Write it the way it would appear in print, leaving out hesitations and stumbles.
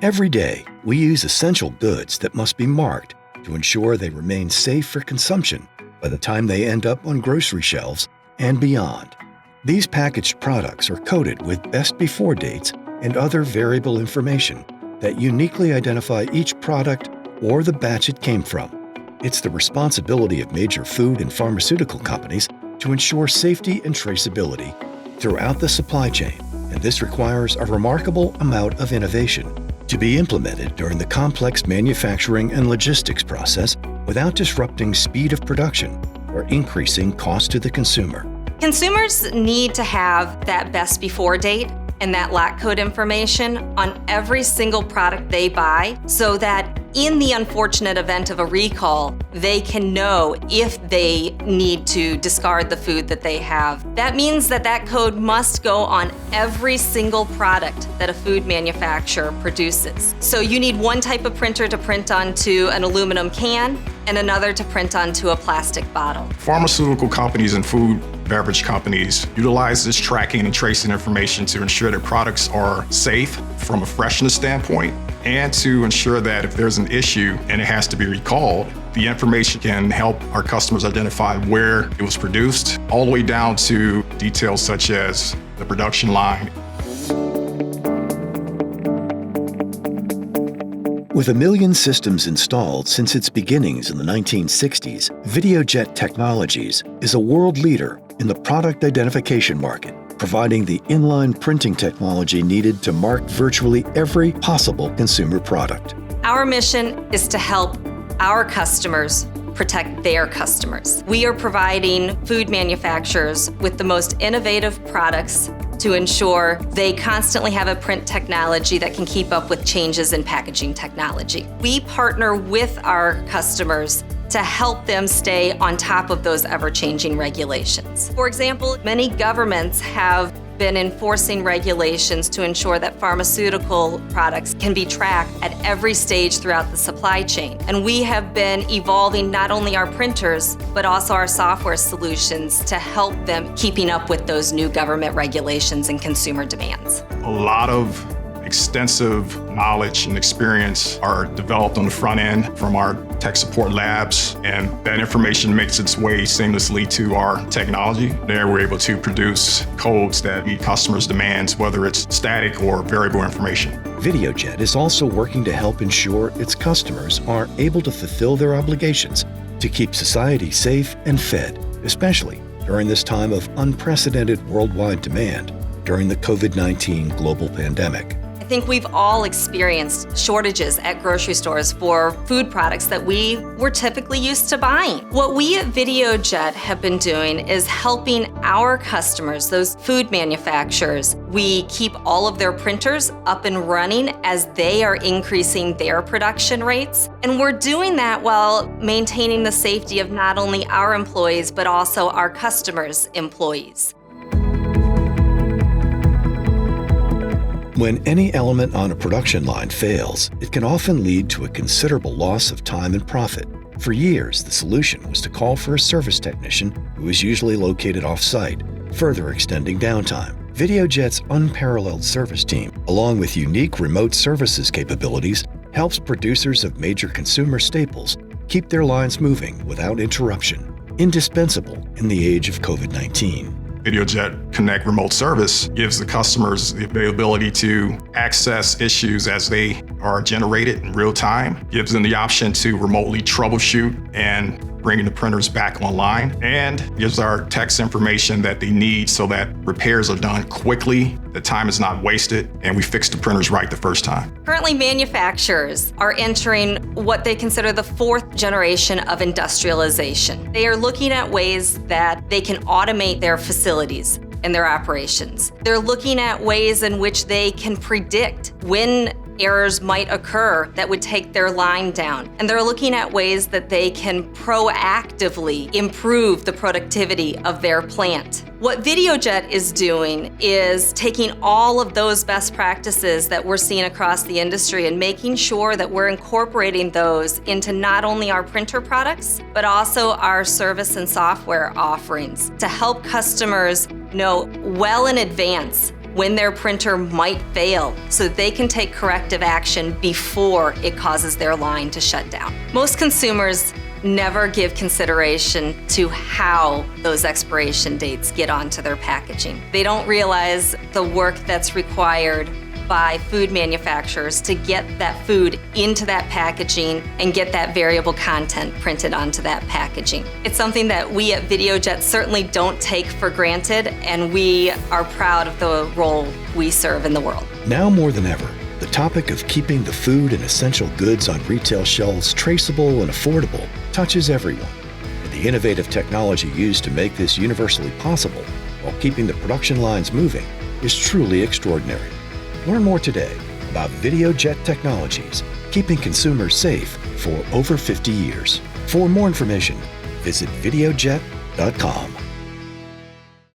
Every day, we use essential goods that must be marked to ensure they remain safe for consumption by the time they end up on grocery shelves and beyond. These packaged products are coded with best before dates and other variable information that uniquely identify each product or the batch it came from. It's the responsibility of major food and pharmaceutical companies to ensure safety and traceability throughout the supply chain, and this requires a remarkable amount of innovation to be implemented during the complex manufacturing and logistics process without disrupting speed of production or increasing cost to the consumer. Consumers need to have that best before date and that lot code information on every single product they buy so that in the unfortunate event of a recall, they can know if they need to discard the food that they have. That means that that code must go on every single product that a food manufacturer produces. So you need one type of printer to print onto an aluminum can and another to print onto a plastic bottle. Pharmaceutical companies and food beverage companies utilize this tracking and tracing information to ensure that products are safe from a freshness standpoint and to ensure that if there's an issue and it has to be recalled, the information can help our customers identify where it was produced, all the way down to details such as the production line. With 1 million systems installed since its beginnings in the 1960s, Videojet Technologies is a world leader in the product identification market, providing the inline printing technology needed to mark virtually every possible consumer product. Our mission is to help our customers protect their customers. We are providing food manufacturers with the most innovative products to ensure they constantly have a print technology that can keep up with changes in packaging technology. We partner with our customers to help them stay on top of those ever-changing regulations. For example, many governments have been enforcing regulations to ensure that pharmaceutical products can be tracked at every stage throughout the supply chain. And we have been evolving not only our printers, but also our software solutions to help them keeping up with those new government regulations and consumer demands. A lot of extensive knowledge and experience are developed on the front end from our tech support labs, and that information makes its way seamlessly to our technology. There we're able to produce codes that meet customers' demands, whether it's static or variable information. Videojet is also working to help ensure its customers are able to fulfill their obligations to keep society safe and fed, especially during this time of unprecedented worldwide demand during the COVID-19 global pandemic. I think we've all experienced shortages at grocery stores for food products that we were typically used to buying. What we at Videojet have been doing is helping our customers, those food manufacturers. We keep all of their printers up and running as they are increasing their production rates. And we're doing that while maintaining the safety of not only our employees, but also our customers' employees. When any element on a production line fails, it can often lead to a considerable loss of time and profit. For years, the solution was to call for a service technician who was usually located off-site, further extending downtime. Videojet's unparalleled service team, along with unique remote services capabilities, helps producers of major consumer staples keep their lines moving without interruption, indispensable in the age of COVID-19. Videojet Connect Remote Service gives the customers the availability to access issues as they are generated in real time, gives them the option to remotely troubleshoot and bringing the printers back online, and gives our techs information that they need so that repairs are done quickly, the time is not wasted, and we fix the printers right the first time. Currently, manufacturers are entering what they consider the fourth generation of industrialization. They are looking at ways that they can automate their facilities and their operations. They're looking at ways in which they can predict when errors might occur that would take their line down. And they're looking at ways that they can proactively improve the productivity of their plant. What Videojet is doing is taking all of those best practices that we're seeing across the industry and making sure that we're incorporating those into not only our printer products, but also our service and software offerings to help customers know well in advance when their printer might fail so that they can take corrective action before it causes their line to shut down. Most consumers never give consideration to how those expiration dates get onto their packaging. They don't realize the work that's required by food manufacturers to get that food into that packaging and get that variable content printed onto that packaging. It's something that we at Videojet certainly don't take for granted, and we are proud of the role we serve in the world. Now more than ever, the topic of keeping the food and essential goods on retail shelves traceable and affordable touches everyone. And the innovative technology used to make this universally possible while keeping the production lines moving is truly extraordinary. Learn more today about Videojet technologies, keeping consumers safe for over 50 years. For more information, visit videojet.com.